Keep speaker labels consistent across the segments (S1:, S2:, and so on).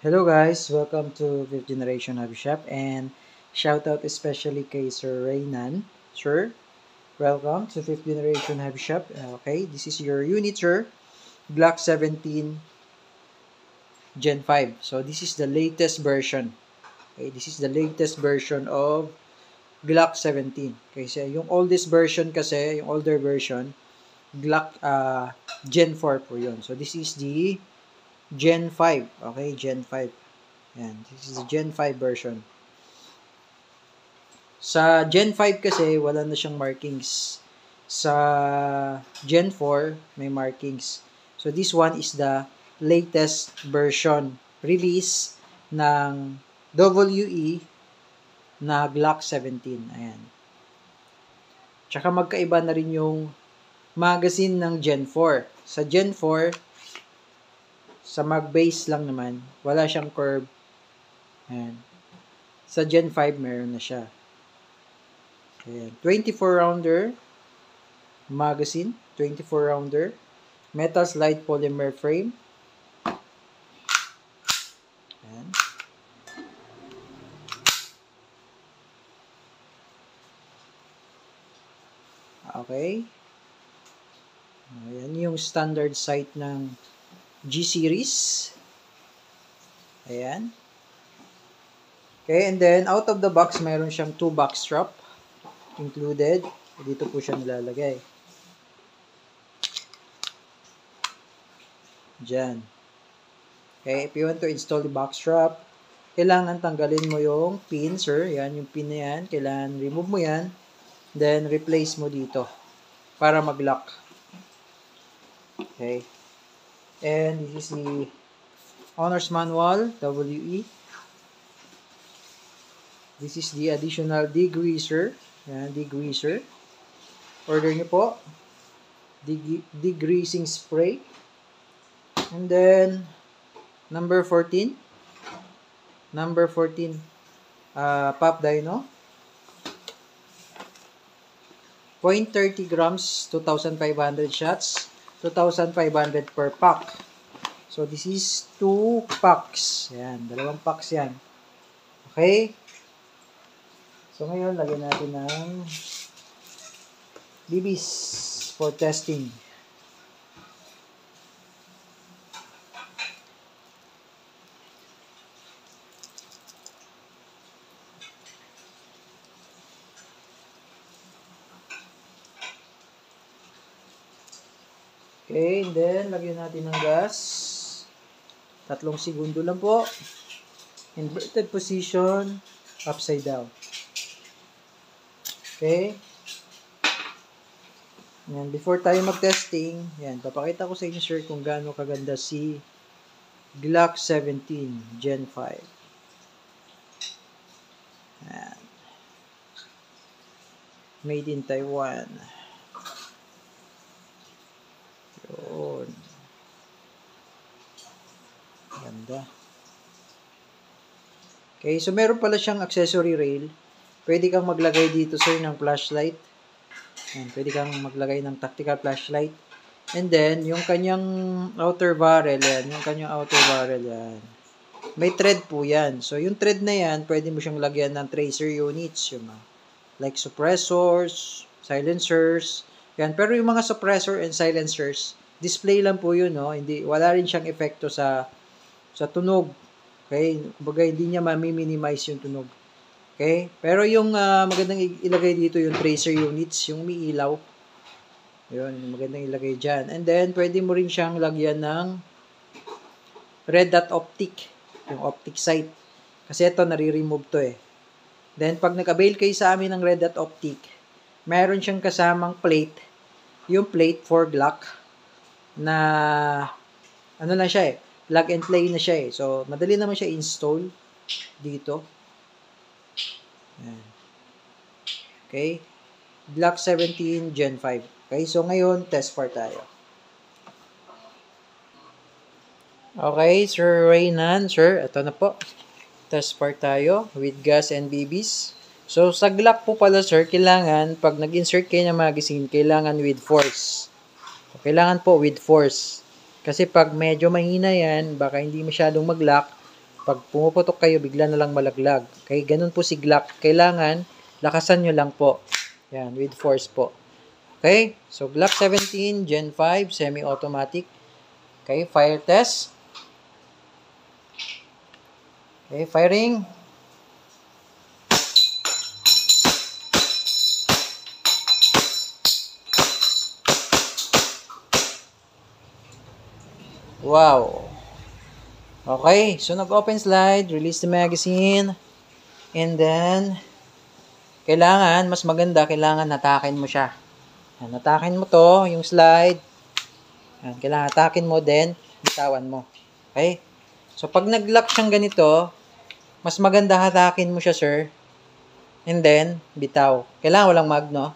S1: Hello guys, welcome to Fifth Generation Hobby Shop and shout out especially kay Sir Raynan. Sir, welcome to Fifth Generation Hobby Shop. Okay, this is your unit, sir. Glock 17 Gen 5. So this is the latest version. Okay, this is the latest version of Glock 17. Okay, so yung oldest version kasi, yung older version, Glock Gen 4 po yun. So this is the Gen 5. Okay, Gen 5. Yan, this is the Gen 5 version. Sa Gen 5 kasi, wala na siyang markings. Sa Gen 4, may markings. So, this one is the latest version release ng WE na Glock 17. Ayan. Tsaka magkaiba na rin yung magazine ng Gen 4. Sa Gen 4, sa mag base lang naman, wala siyang curve. Ayan. Sa Gen 5, meron na siya. Ayan. 24-rounder magazine. 24-rounder. Metal slide polymer frame. Ayan. Okay. Ayan yung standard sight ng G-Series. Ayan. Okay, and then out of the box, mayroon siyang 2 box strap included. Dito po siya nilalagay. Diyan. Okay, if you want to install the box strap, kailangan tanggalin mo yung pin, sir. Yan, yung pin na yan. Kailangan remove mo yan. Then, replace mo dito para mag-lock. Okay. And this is the owner's manual, WE. This is the additional degreaser. Yan, degreaser. Order nyo po. Degreasing spray. And then, number 14. Number 14, Pop Dino. 0.30 grams, 2,500 shots. 2,500 per pack. So, this is 2 packs. Yan, 2 packs yan. Okay? So, ngayon, lagyan natin ng BBs for testing. Okay, and then, lagyan natin ng gas. 3 segundo lang po. Inverted position, upside down. Okay. Yan, before tayo mag-testing, yan, papakita ko sa inyo, sir, kung gaano kaganda si Glock 17 Gen 5. Yan. Made in Taiwan. Yun. Ganda. Okay, so meron pala siyang accessory rail. Pwede kang maglagay dito, sir, ng flashlight. Yan, pwede kang maglagay ng tactical flashlight. And then, yung kanyang outer barrel, yan. Yung kanyang outer barrel, yan. May thread po yan. So, yung thread na yan, pwede mo siyang lagyan ng tracer units. Yung, like suppressors, silencers. Yan. Pero yung mga suppressor and silencers, display lang po yun, no? Hindi, wala rin siyang epekto sa tunog. Okay? Kumbaga, hindi niya ma-minimize yung tunog. Okay? Pero yung magandang ilagay dito yung tracer units, yung umiilaw. Yun, magandang ilagay dyan. And then, pwede mo rin siyang lagyan ng red dot optic. Yung optic sight. Kasi ito, nare-remove to eh. Then, pag nag-avail kayo sa amin ng red dot optic, meron siyang kasamang plate. Yung plate for Glock na ano na siya eh. Plug and play na siya eh. So, madali naman siya install dito. Ayan. Okay. Glock 17 Gen 5. Okay. So, ngayon, test part tayo. Okay, Sir Raynan. Sir, ito na po. Test part tayo with gas and BBs. So, sa Glock po pala, sir, kailangan, pag nag-insert kayo ng magazine, kailangan with force. So, kailangan po with force. Kasi pag medyo mahina yan, baka hindi masyadong mag-lock, Pag pumuputok kayo, bigla na lang malaglag. Okay, ganun po si Glock. Kailangan, lakasan nyo lang po. Yan, with force po. Okay, so Glock 17, Gen 5, semi-automatic. Okay, fire test. Okay, firing. Wow. Okay, so nag-open slide, release the magazine, and then, kailangan, mas maganda, kailangan hatakin mo siya. Yan, hatakin mo to, yung slide. Yan, kailangan hatakin mo, then, bitawan mo. Okay? So, pag nag-lock siyang ganito, mas maganda hatakin mo siya, sir. And then, bitaw. Kailangan walang mag, no?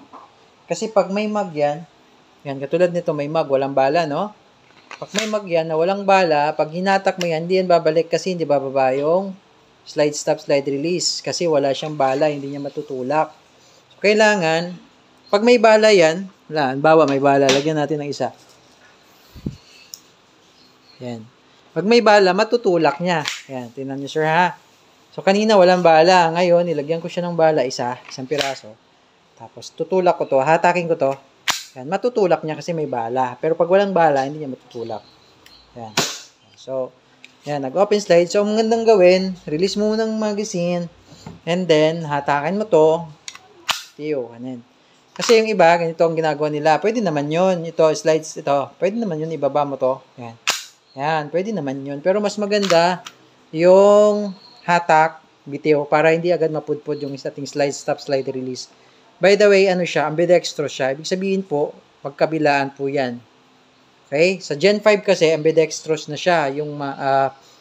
S1: Kasi pag may mag yan, katulad nito, may mag, walang bala, no? Pag may mag yan na walang bala, pag hinatak mo yan, hindi yan babalik kasi hindi bababa yung slide stop, slide release. Kasi wala siyang bala, hindi niya matutulak. So, kailangan, pag may bala yan, bawa may bala, lagyan natin ng isa. Yan. Pag may bala, matutulak niya. Yan, tingnan niyo sir ha. So, kanina walang bala. Ngayon, nilagyan ko siya ng bala, isang piraso. Tapos, tutulak ko to, hatakin ko to. Yan, matutulak niya kasi may bala. Pero pag walang bala, hindi niya matutulak. Yan. So, yan, nag-open slide. So, ang magandang gawin, release mo ng magazine, and then, hatakin mo to. Tiyo, kanin. Kasi yung iba, ganito ang ginagawa nila. Pwede naman yun. Ito, slides, ito. Pwede naman yun, ibaba mo to. Yan. Yan, pwede naman yun. Pero mas maganda, yung hatak, bitiw, para hindi agad mapudpud yung ating slide stop, slide release. By the way, ano siya, ambidextrous siya. Ibig sabihin po, magkabilaan po yan. Okay? Sa Gen 5 kasi, ambidextrous na siya. Yung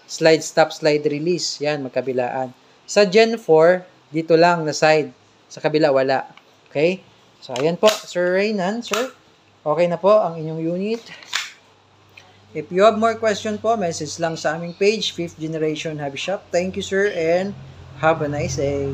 S1: slide stop, slide release. Yan, magkabilaan. Sa Gen 4, dito lang na side. Sa kabila, wala. Okay? So, ayan po. Sir Raynan, sir. Okay na po ang inyong unit. If you have more question po, message lang sa aming page, 5th Generation Hobby Shop. Thank you, sir, and have a nice day.